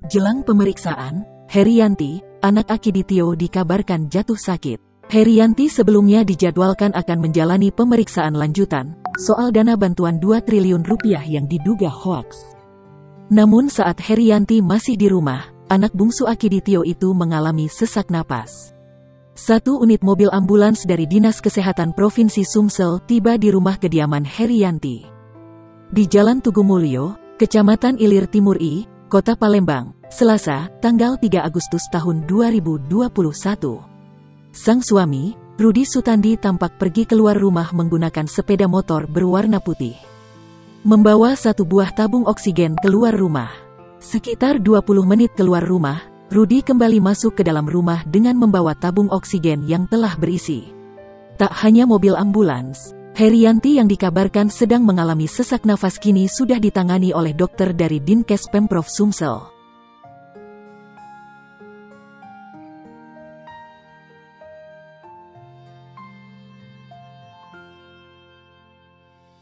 Jelang pemeriksaan, Herianti, anak Akiditio dikabarkan jatuh sakit. Herianti sebelumnya dijadwalkan akan menjalani pemeriksaan lanjutan soal dana bantuan 2 triliun rupiah yang diduga hoaks. Namun saat Herianti masih di rumah, anak bungsu Akiditio itu mengalami sesak napas. Satu unit mobil ambulans dari Dinas Kesehatan Provinsi Sumsel tiba di rumah kediaman Herianti di Jalan Tugumulyo, Kecamatan Ilir Timur I, Kota Palembang, Selasa, tanggal 3 Agustus tahun 2021. Sang suami, Rudi Sutandi, tampak pergi keluar rumah menggunakan sepeda motor berwarna putih. Membawa satu buah tabung oksigen keluar rumah. Sekitar 20 menit keluar rumah, Rudi kembali masuk ke dalam rumah dengan membawa tabung oksigen yang telah berisi. Tak hanya mobil ambulans, Herianti yang dikabarkan sedang mengalami sesak nafas kini sudah ditangani oleh dokter dari Dinkes Pemprov Sumsel.